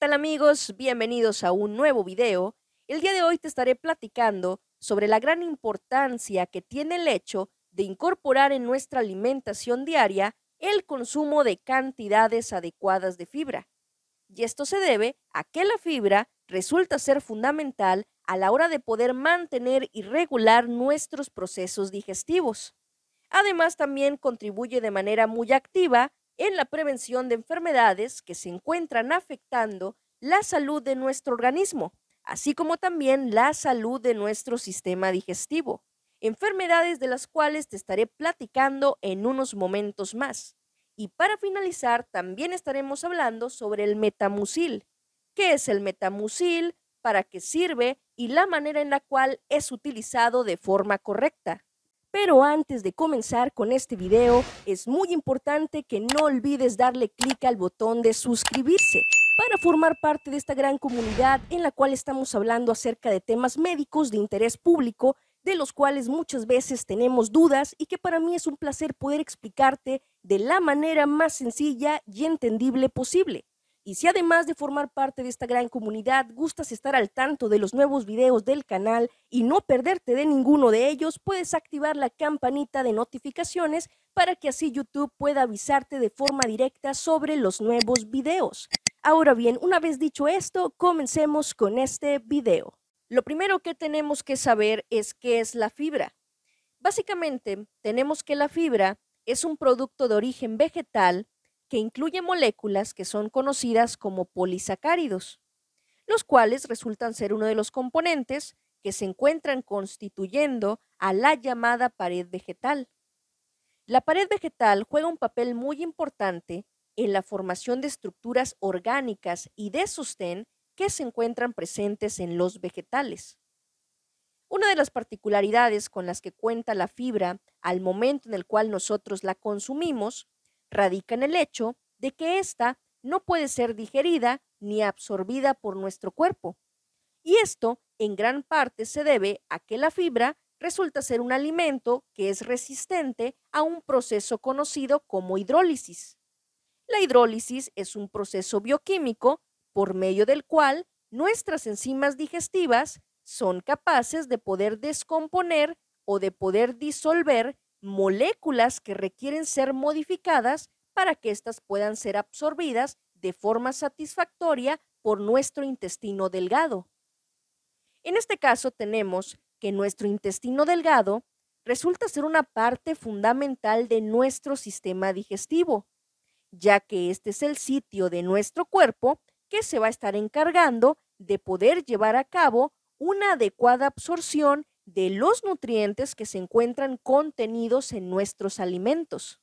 tal amigos? Bienvenidos a un nuevo video. El día de hoy te estaré platicando sobre la gran importancia que tiene el hecho de incorporar en nuestra alimentación diaria el consumo de cantidades adecuadas de fibra. Y esto se debe a que la fibra resulta ser fundamental a la hora de poder mantener y regular nuestros procesos digestivos. Además, también contribuye de manera muy activa en la prevención de enfermedades que se encuentran afectando la salud de nuestro organismo, así como también la salud de nuestro sistema digestivo. Enfermedades de las cuales te estaré platicando en unos momentos más. Y para finalizar, también estaremos hablando sobre el metamucil. ¿Qué es el metamucil? ¿Para qué sirve? Y la manera en la cual es utilizado de forma correcta. Pero antes de comenzar con este video, es muy importante que no olvides darle clic al botón de suscribirse para formar parte de esta gran comunidad en la cual estamos hablando acerca de temas médicos de interés público, de los cuales muchas veces tenemos dudas y que para mí es un placer poder explicarte de la manera más sencilla y entendible posible. Y si además de formar parte de esta gran comunidad gustas estar al tanto de los nuevos videos del canal y no perderte de ninguno de ellos, puedes activar la campanita de notificaciones para que así YouTube pueda avisarte de forma directa sobre los nuevos videos. Ahora bien, una vez dicho esto, comencemos con este video. Lo primero que tenemos que saber es qué es la fibra. Básicamente, tenemos que la fibra es un producto de origen vegetal que incluye moléculas que son conocidas como polisacáridos, los cuales resultan ser uno de los componentes que se encuentran constituyendo a la llamada pared vegetal. La pared vegetal juega un papel muy importante en la formación de estructuras orgánicas y de sostén que se encuentran presentes en los vegetales. Una de las particularidades con las que cuenta la fibra al momento en el cual nosotros la consumimos radica en el hecho de que ésta no puede ser digerida ni absorbida por nuestro cuerpo. Y esto en gran parte se debe a que la fibra resulta ser un alimento que es resistente a un proceso conocido como hidrólisis. La hidrólisis es un proceso bioquímico por medio del cual nuestras enzimas digestivas son capaces de poder descomponer o de poder disolver moléculas que requieren ser modificadas para que éstas puedan ser absorbidas de forma satisfactoria por nuestro intestino delgado. En este caso tenemos que nuestro intestino delgado resulta ser una parte fundamental de nuestro sistema digestivo, ya que este es el sitio de nuestro cuerpo que se va a estar encargando de poder llevar a cabo una adecuada absorción de los nutrientes que se encuentran contenidos en nuestros alimentos.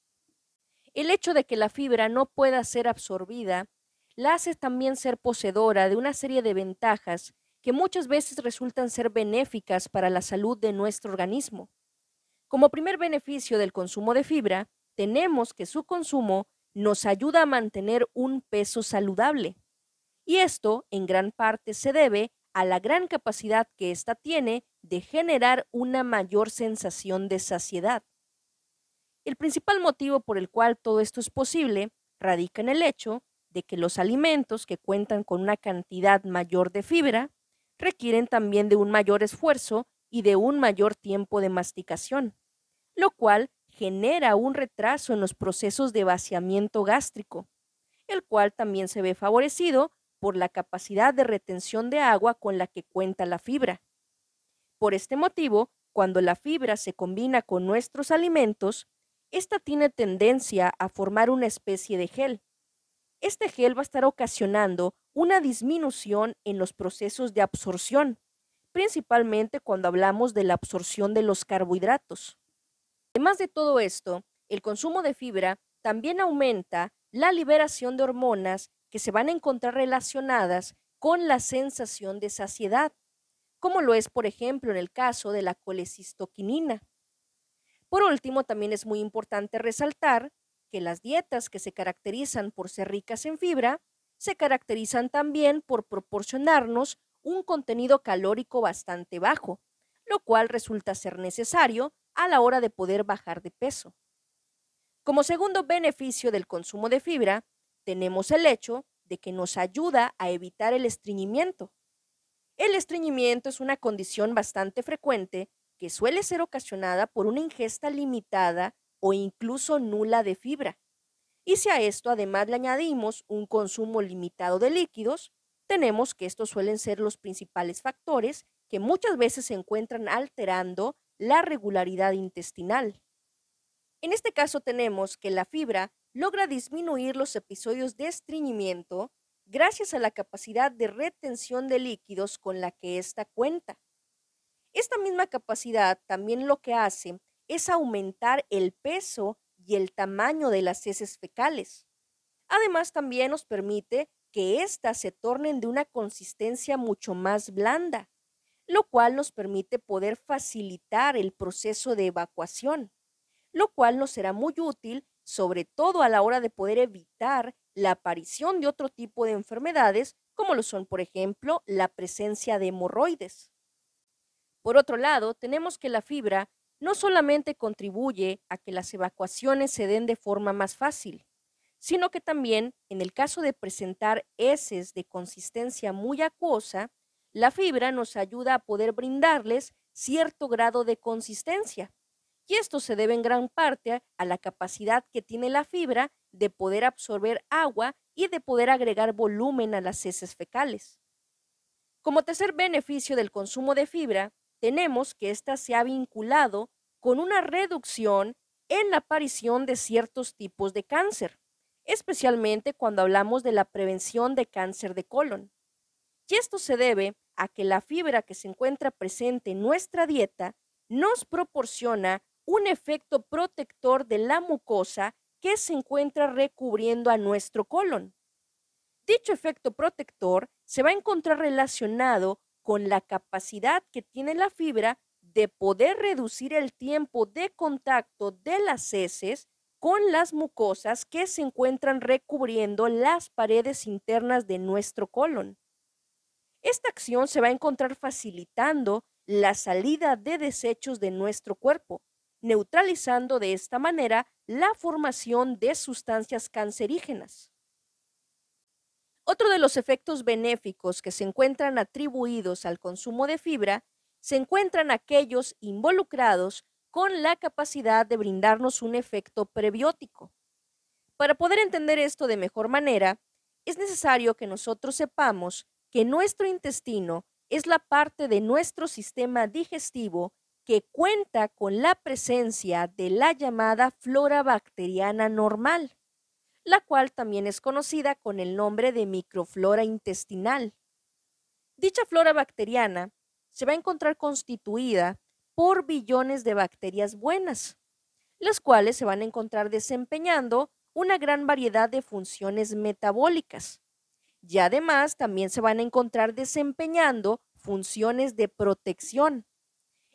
El hecho de que la fibra no pueda ser absorbida la hace también ser poseedora de una serie de ventajas que muchas veces resultan ser benéficas para la salud de nuestro organismo. Como primer beneficio del consumo de fibra, tenemos que su consumo nos ayuda a mantener un peso saludable. Y esto en gran parte se debe a la gran capacidad que ésta tiene de generar una mayor sensación de saciedad. El principal motivo por el cual todo esto es posible radica en el hecho de que los alimentos que cuentan con una cantidad mayor de fibra requieren también de un mayor esfuerzo y de un mayor tiempo de masticación, lo cual genera un retraso en los procesos de vaciamiento gástrico, el cual también se ve favorecido por la capacidad de retención de agua con la que cuenta la fibra. Por este motivo, cuando la fibra se combina con nuestros alimentos, esta tiene tendencia a formar una especie de gel. Este gel va a estar ocasionando una disminución en los procesos de absorción, principalmente cuando hablamos de la absorción de los carbohidratos. Además de todo esto, el consumo de fibra también aumenta la liberación de hormonas que se van a encontrar relacionadas con la sensación de saciedad, como lo es, por ejemplo, en el caso de la colecistoquinina. Por último, también es muy importante resaltar que las dietas que se caracterizan por ser ricas en fibra se caracterizan también por proporcionarnos un contenido calórico bastante bajo, lo cual resulta ser necesario a la hora de poder bajar de peso. Como segundo beneficio del consumo de fibra, tenemos el hecho de que nos ayuda a evitar el estreñimiento. El estreñimiento es una condición bastante frecuente que suele ser ocasionada por una ingesta limitada o incluso nula de fibra. Y si a esto además le añadimos un consumo limitado de líquidos, tenemos que estos suelen ser los principales factores que muchas veces se encuentran alterando la regularidad intestinal. En este caso tenemos que la fibra logra disminuir los episodios de estreñimiento gracias a la capacidad de retención de líquidos con la que ésta cuenta. Esta misma capacidad también lo que hace es aumentar el peso y el tamaño de las heces fecales. Además, también nos permite que éstas se tornen de una consistencia mucho más blanda, lo cual nos permite poder facilitar el proceso de evacuación, lo cual nos será muy útil, sobre todo a la hora de poder evitar la aparición de otro tipo de enfermedades, como lo son, por ejemplo, la presencia de hemorroides. Por otro lado, tenemos que la fibra no solamente contribuye a que las evacuaciones se den de forma más fácil, sino que también, en el caso de presentar heces de consistencia muy acuosa, la fibra nos ayuda a poder brindarles cierto grado de consistencia. Y esto se debe en gran parte a la capacidad que tiene la fibra de poder absorber agua y de poder agregar volumen a las heces fecales. Como tercer beneficio del consumo de fibra, tenemos que ésta se ha vinculado con una reducción en la aparición de ciertos tipos de cáncer, especialmente cuando hablamos de la prevención de cáncer de colon. Y esto se debe a que la fibra que se encuentra presente en nuestra dieta nos proporciona un efecto protector de la mucosa que se encuentra recubriendo a nuestro colon. Dicho efecto protector se va a encontrar relacionado con la capacidad que tiene la fibra de poder reducir el tiempo de contacto de las heces con las mucosas que se encuentran recubriendo las paredes internas de nuestro colon. Esta acción se va a encontrar facilitando la salida de desechos de nuestro cuerpo, neutralizando de esta manera la formación de sustancias cancerígenas. Otro de los efectos benéficos que se encuentran atribuidos al consumo de fibra se encuentran aquellos involucrados con la capacidad de brindarnos un efecto prebiótico. Para poder entender esto de mejor manera, es necesario que nosotros sepamos que nuestro intestino es la parte de nuestro sistema digestivo que cuenta con la presencia de la llamada flora bacteriana normal, la cual también es conocida con el nombre de microflora intestinal. Dicha flora bacteriana se va a encontrar constituida por billones de bacterias buenas, las cuales se van a encontrar desempeñando una gran variedad de funciones metabólicas. Y además también se van a encontrar desempeñando funciones de protección,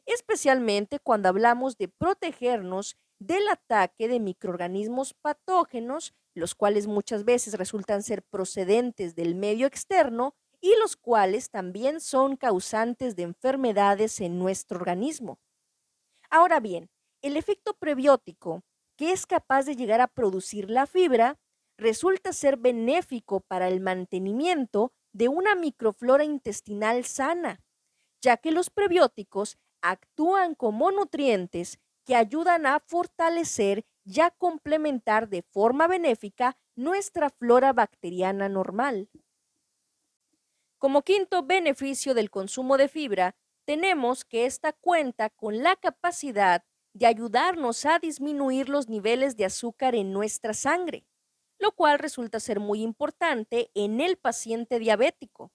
especialmente cuando hablamos de protegernos del ataque de microorganismos patógenos, los cuales muchas veces resultan ser procedentes del medio externo y los cuales también son causantes de enfermedades en nuestro organismo. Ahora bien, el efecto prebiótico que es capaz de llegar a producir la fibra resulta ser benéfico para el mantenimiento de una microflora intestinal sana, ya que los prebióticos actúan como nutrientes que ayudan a fortalecer y a complementar de forma benéfica nuestra flora bacteriana normal. Como quinto beneficio del consumo de fibra, tenemos que esta cuenta con la capacidad de ayudarnos a disminuir los niveles de azúcar en nuestra sangre, lo cual resulta ser muy importante en el paciente diabético.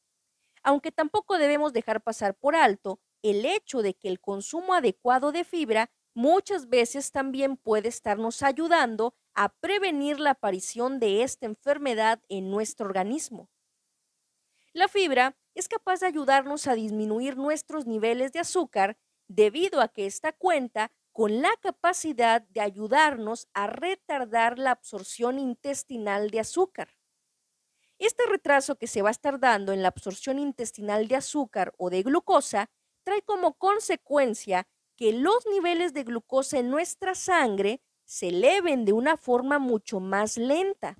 Aunque tampoco debemos dejar pasar por alto el hecho de que el consumo adecuado de fibra muchas veces también puede estarnos ayudando a prevenir la aparición de esta enfermedad en nuestro organismo. La fibra es capaz de ayudarnos a disminuir nuestros niveles de azúcar debido a que esta cuenta con la capacidad de ayudarnos a retardar la absorción intestinal de azúcar. Este retraso que se va a estar dando en la absorción intestinal de azúcar o de glucosa trae como consecuencia que los niveles de glucosa en nuestra sangre se eleven de una forma mucho más lenta,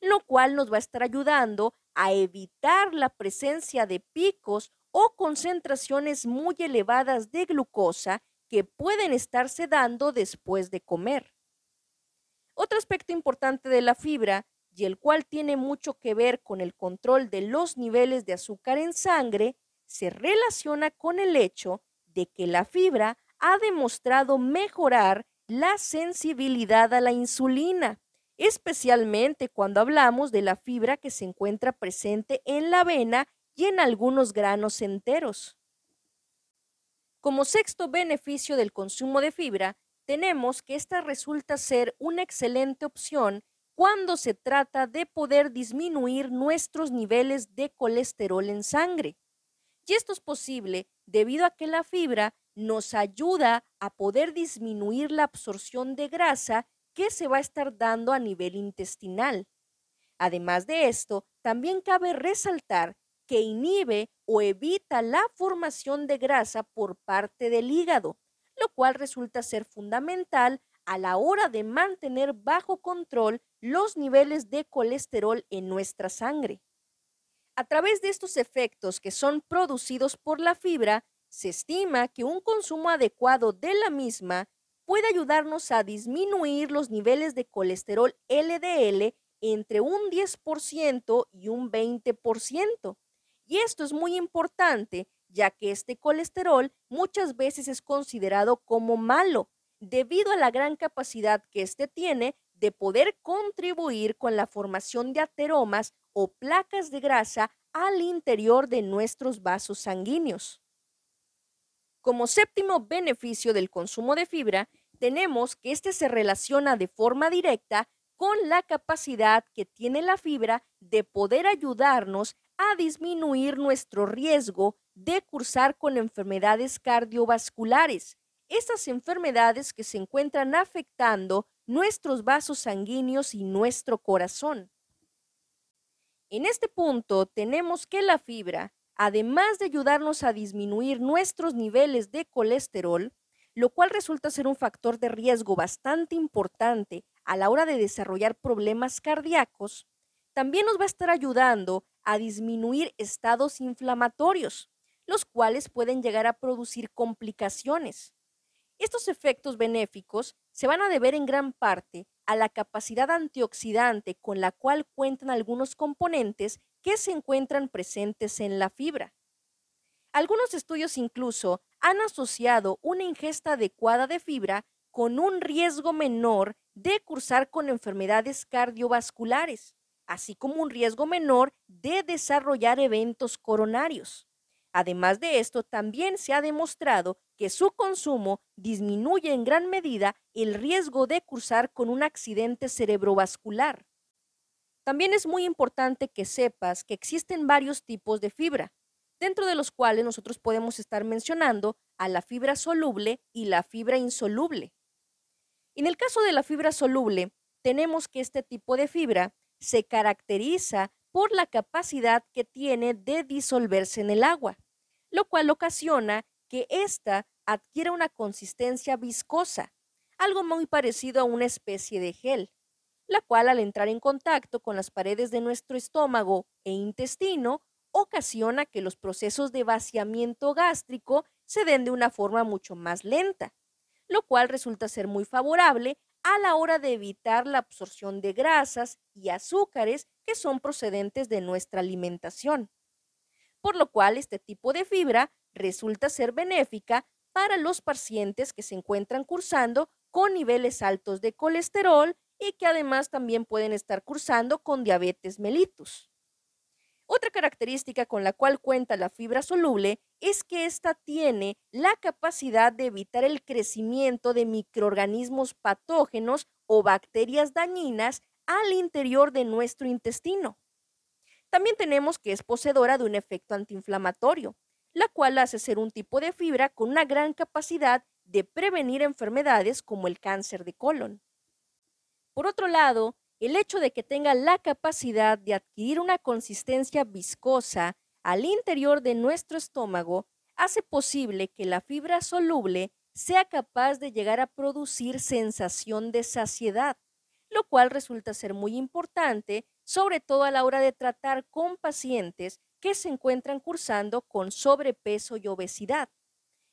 lo cual nos va a estar ayudando a evitar la presencia de picos o concentraciones muy elevadas de glucosa que pueden estarse dando después de comer. Otro aspecto importante de la fibra, y el cual tiene mucho que ver con el control de los niveles de azúcar en sangre, se relaciona con el hecho de que la fibra ha demostrado mejorar la sensibilidad a la insulina, especialmente cuando hablamos de la fibra que se encuentra presente en la avena y en algunos granos enteros. Como sexto beneficio del consumo de fibra, tenemos que esta resulta ser una excelente opción cuando se trata de poder disminuir nuestros niveles de colesterol en sangre. Y esto es posible debido a que la fibra nos ayuda a poder disminuir la absorción de grasa que se va a estar dando a nivel intestinal. Además de esto, también cabe resaltar que inhibe o evita la formación de grasa por parte del hígado, lo cual resulta ser fundamental a la hora de mantener bajo control los niveles de colesterol en nuestra sangre. A través de estos efectos que son producidos por la fibra, se estima que un consumo adecuado de la misma puede ayudarnos a disminuir los niveles de colesterol LDL entre un 10% y un 20%. Y esto es muy importante, ya que este colesterol muchas veces es considerado como malo, debido a la gran capacidad que éste tiene de poder contribuir con la formación de ateromas o placas de grasa al interior de nuestros vasos sanguíneos. Como séptimo beneficio del consumo de fibra, tenemos que este se relaciona de forma directa con la capacidad que tiene la fibra de poder ayudarnos a disminuir nuestro riesgo de cursar con enfermedades cardiovasculares, estas enfermedades que se encuentran afectando nuestros vasos sanguíneos y nuestro corazón. En este punto tenemos que la fibra, además de ayudarnos a disminuir nuestros niveles de colesterol, lo cual resulta ser un factor de riesgo bastante importante a la hora de desarrollar problemas cardíacos, también nos va a estar ayudando a disminuir estados inflamatorios, los cuales pueden llegar a producir complicaciones. Estos efectos benéficos se van a deber en gran parte a la capacidad antioxidante con la cual cuentan algunos componentes que se encuentran presentes en la fibra. Algunos estudios incluso han asociado una ingesta adecuada de fibra con un riesgo menor de cursar con enfermedades cardiovasculares, así como un riesgo menor de desarrollar eventos coronarios. Además de esto, también se ha demostrado que su consumo disminuye en gran medida el riesgo de cursar con un accidente cerebrovascular. También es muy importante que sepas que existen varios tipos de fibra, dentro de los cuales nosotros podemos estar mencionando a la fibra soluble y la fibra insoluble. En el caso de la fibra soluble, tenemos que este tipo de fibra se caracteriza por la capacidad que tiene de disolverse en el agua, lo cual ocasiona que ésta adquiera una consistencia viscosa, algo muy parecido a una especie de gel, la cual al entrar en contacto con las paredes de nuestro estómago e intestino ocasiona que los procesos de vaciamiento gástrico se den de una forma mucho más lenta, lo cual resulta ser muy favorable a la hora de evitar la absorción de grasas y azúcares que son procedentes de nuestra alimentación, por lo cual este tipo de fibra resulta ser benéfica para los pacientes que se encuentran cursando con niveles altos de colesterol y que además también pueden estar cursando con diabetes mellitus. Otra característica con la cual cuenta la fibra soluble es que ésta tiene la capacidad de evitar el crecimiento de microorganismos patógenos o bacterias dañinas al interior de nuestro intestino. También tenemos que es poseedora de un efecto antiinflamatorio, la cual hace ser un tipo de fibra con una gran capacidad de prevenir enfermedades como el cáncer de colon. Por otro lado, el hecho de que tenga la capacidad de adquirir una consistencia viscosa al interior de nuestro estómago hace posible que la fibra soluble sea capaz de llegar a producir sensación de saciedad, lo cual resulta ser muy importante, sobre todo a la hora de tratar con pacientes que se encuentran cursando con sobrepeso y obesidad,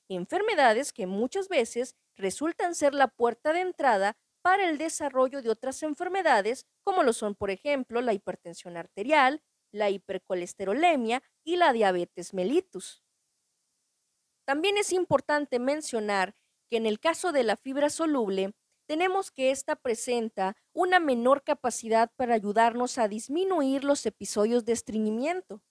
enfermedades que muchas veces resultan ser la puerta de entrada para el desarrollo de otras enfermedades, como lo son, por ejemplo, la hipertensión arterial, la hipercolesterolemia y la diabetes mellitus. También es importante mencionar que en el caso de la fibra soluble, tenemos que ésta presenta una menor capacidad para ayudarnos a disminuir los episodios de estreñimiento.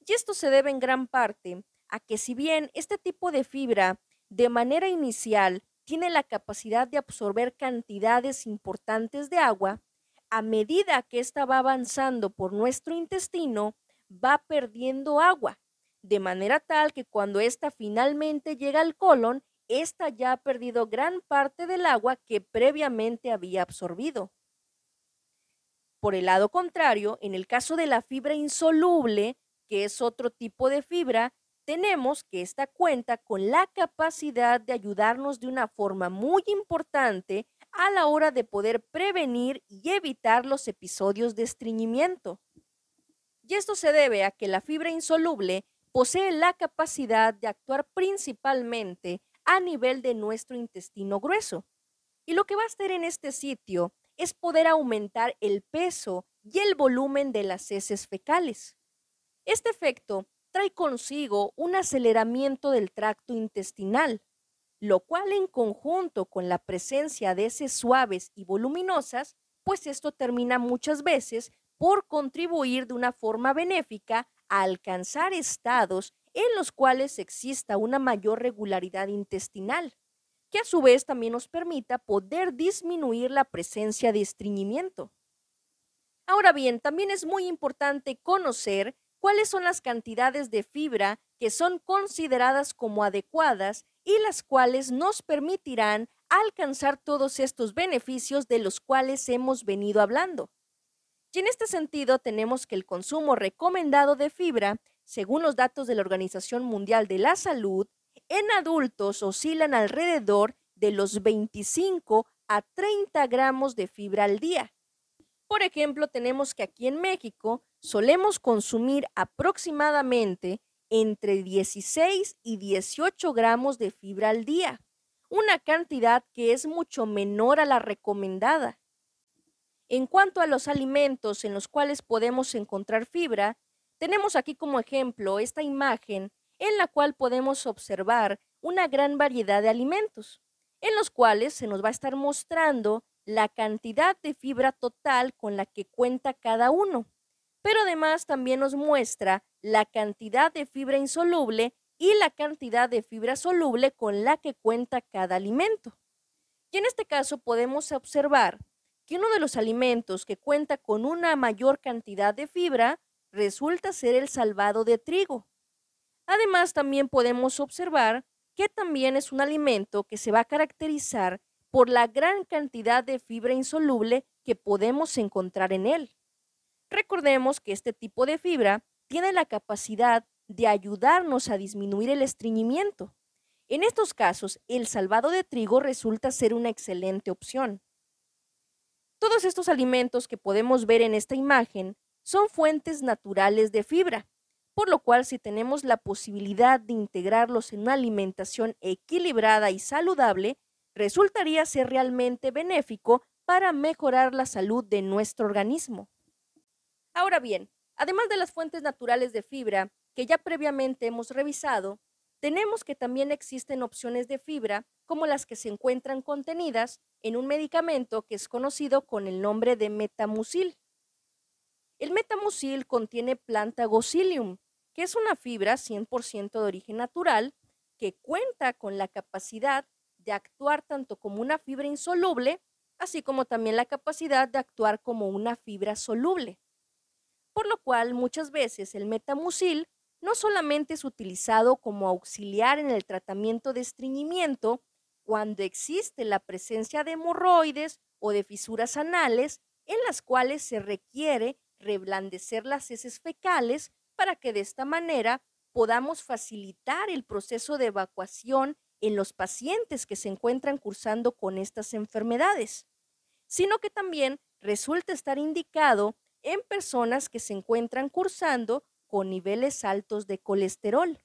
Y esto se debe en gran parte a que si bien este tipo de fibra de manera inicial tiene la capacidad de absorber cantidades importantes de agua, a medida que ésta va avanzando por nuestro intestino, va perdiendo agua, de manera tal que cuando ésta finalmente llega al colon, ésta ya ha perdido gran parte del agua que previamente había absorbido. Por el lado contrario, en el caso de la fibra insoluble, que es otro tipo de fibra, tenemos que esta cuenta con la capacidad de ayudarnos de una forma muy importante a la hora de poder prevenir y evitar los episodios de estreñimiento. Y esto se debe a que la fibra insoluble posee la capacidad de actuar principalmente a nivel de nuestro intestino grueso. Y lo que va a hacer en este sitio es poder aumentar el peso y el volumen de las heces fecales. Este efecto trae consigo un aceleramiento del tracto intestinal, lo cual en conjunto con la presencia de heces suaves y voluminosas, pues esto termina muchas veces por contribuir de una forma benéfica a alcanzar estados en los cuales exista una mayor regularidad intestinal, que a su vez también nos permita poder disminuir la presencia de estreñimiento. Ahora bien, también es muy importante conocer cuáles son las cantidades de fibra que son consideradas como adecuadas y las cuales nos permitirán alcanzar todos estos beneficios de los cuales hemos venido hablando. Y en este sentido tenemos que el consumo recomendado de fibra, según los datos de la Organización Mundial de la Salud, en adultos oscilan alrededor de los 25 a 30 gramos de fibra al día. Por ejemplo, tenemos que aquí en México solemos consumir aproximadamente entre 16 y 18 gramos de fibra al día, una cantidad que es mucho menor a la recomendada. En cuanto a los alimentos en los cuales podemos encontrar fibra, tenemos aquí como ejemplo esta imagen en la cual podemos observar una gran variedad de alimentos, en los cuales se nos va a estar mostrando la cantidad de fibra total con la que cuenta cada uno, pero además también nos muestra la cantidad de fibra insoluble y la cantidad de fibra soluble con la que cuenta cada alimento. Y en este caso podemos observar que uno de los alimentos que cuenta con una mayor cantidad de fibra resulta ser el salvado de trigo. Además, también podemos observar que también es un alimento que se va a caracterizar por la gran cantidad de fibra insoluble que podemos encontrar en él. Recordemos que este tipo de fibra tiene la capacidad de ayudarnos a disminuir el estreñimiento. En estos casos, el salvado de trigo resulta ser una excelente opción. Todos estos alimentos que podemos ver en esta imagen son fuentes naturales de fibra, por lo cual si tenemos la posibilidad de integrarlos en una alimentación equilibrada y saludable, resultaría ser realmente benéfico para mejorar la salud de nuestro organismo. Ahora bien, además de las fuentes naturales de fibra que ya previamente hemos revisado, tenemos que también existen opciones de fibra como las que se encuentran contenidas en un medicamento que es conocido con el nombre de metamucil. El metamucil contiene planta Gossylium, que es una fibra 100% de origen natural que cuenta con la capacidad de actuar tanto como una fibra insoluble, así como también la capacidad de actuar como una fibra soluble. Por lo cual muchas veces el metamucil no solamente es utilizado como auxiliar en el tratamiento de estreñimiento cuando existe la presencia de hemorroides o de fisuras anales en las cuales se requiere reblandecer las heces fecales para que de esta manera podamos facilitar el proceso de evacuación en los pacientes que se encuentran cursando con estas enfermedades, sino que también resulta estar indicado en personas que se encuentran cursando con niveles altos de colesterol.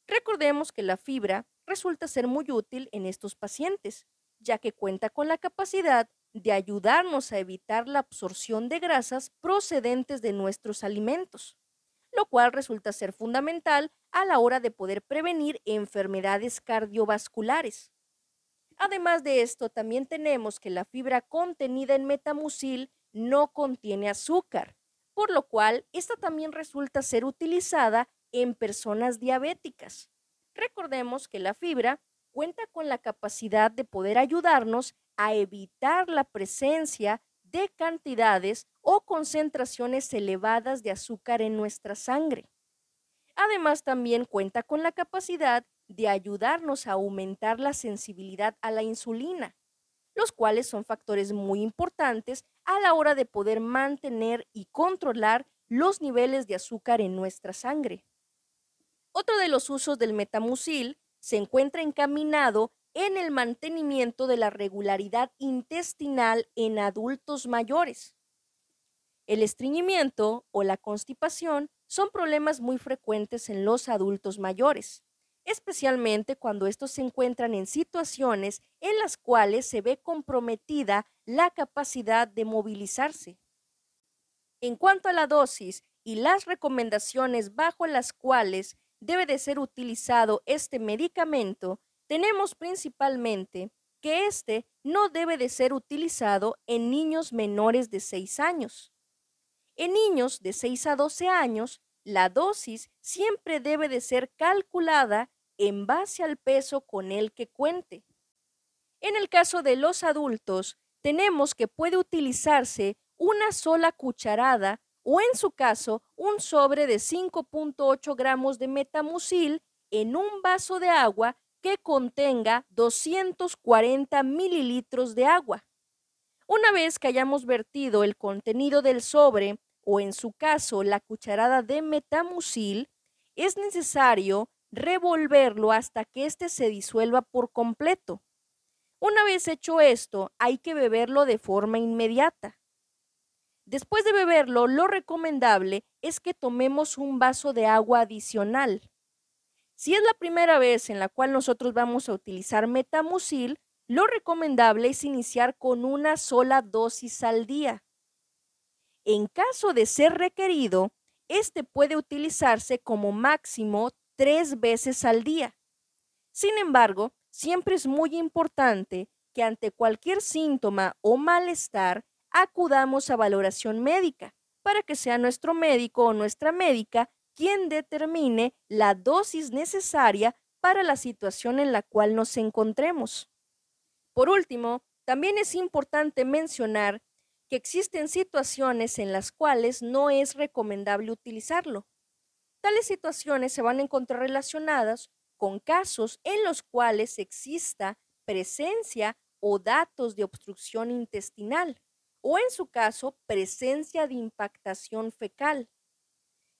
Recordemos que la fibra resulta ser muy útil en estos pacientes, ya que cuenta con la capacidad de ayudarnos a evitar la absorción de grasas procedentes de nuestros alimentos, lo cual resulta ser fundamental a la hora de poder prevenir enfermedades cardiovasculares. Además de esto, también tenemos que la fibra contenida en metamucil no contiene azúcar, por lo cual esta también resulta ser utilizada en personas diabéticas. Recordemos que la fibra cuenta con la capacidad de poder ayudarnos a evitar la presencia de cantidades o concentraciones elevadas de azúcar en nuestra sangre. Además, también cuenta con la capacidad de ayudarnos a aumentar la sensibilidad a la insulina, los cuales son factores muy importantes a la hora de poder mantener y controlar los niveles de azúcar en nuestra sangre. Otro de los usos del metamucil se encuentra encaminado en el mantenimiento de la regularidad intestinal en adultos mayores. El estreñimiento o la constipación son problemas muy frecuentes en los adultos mayores, especialmente cuando estos se encuentran en situaciones en las cuales se ve comprometida la capacidad de movilizarse. En cuanto a la dosis y las recomendaciones bajo las cuales debe de ser utilizado este medicamento, tenemos principalmente que este no debe de ser utilizado en niños menores de 6 años. En niños de 6 a 12 años, la dosis siempre debe de ser calculada en base al peso con el que cuente. En el caso de los adultos, tenemos que puede utilizarse una sola cucharada o en su caso un sobre de 5.8 gramos de metamucil en un vaso de agua que contenga 240 mililitros de agua. Una vez que hayamos vertido el contenido del sobre o en su caso la cucharada de metamucil, es necesario revolverlo hasta que éste se disuelva por completo. Una vez hecho esto, hay que beberlo de forma inmediata. Después de beberlo, lo recomendable es que tomemos un vaso de agua adicional. Si es la primera vez en la cual nosotros vamos a utilizar metamucil, lo recomendable es iniciar con una sola dosis al día. En caso de ser requerido, este puede utilizarse como máximo 3 veces al día. Sin embargo, siempre es muy importante que ante cualquier síntoma o malestar acudamos a valoración médica para que sea nuestro médico o nuestra médica quien determine la dosis necesaria para la situación en la cual nos encontremos. Por último, también es importante mencionar que existen situaciones en las cuales no es recomendable utilizarlo. Tales situaciones se van a encontrar relacionadas con casos en los cuales exista presencia o datos de obstrucción intestinal o en su caso presencia de impactación fecal.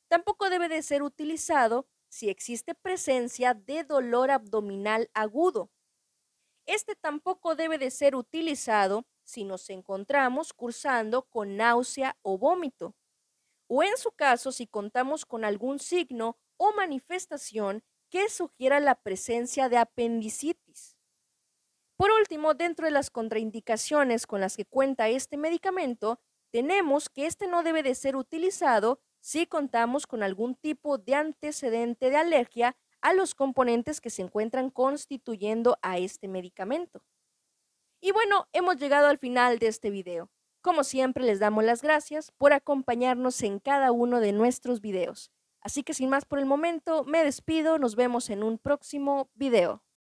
Tampoco debe de ser utilizado si existe presencia de dolor abdominal agudo. Este tampoco debe de ser utilizado si nos encontramos cursando con náusea o vómito, o en su caso si contamos con algún signo o manifestación que sugiera la presencia de apendicitis. Por último, dentro de las contraindicaciones con las que cuenta este medicamento, tenemos que este no debe de ser utilizado si contamos con algún tipo de antecedente de alergia a los componentes que se encuentran constituyendo a este medicamento. Y bueno, hemos llegado al final de este video. Como siempre, les damos las gracias por acompañarnos en cada uno de nuestros videos. Así que sin más por el momento, me despido, nos vemos en un próximo video.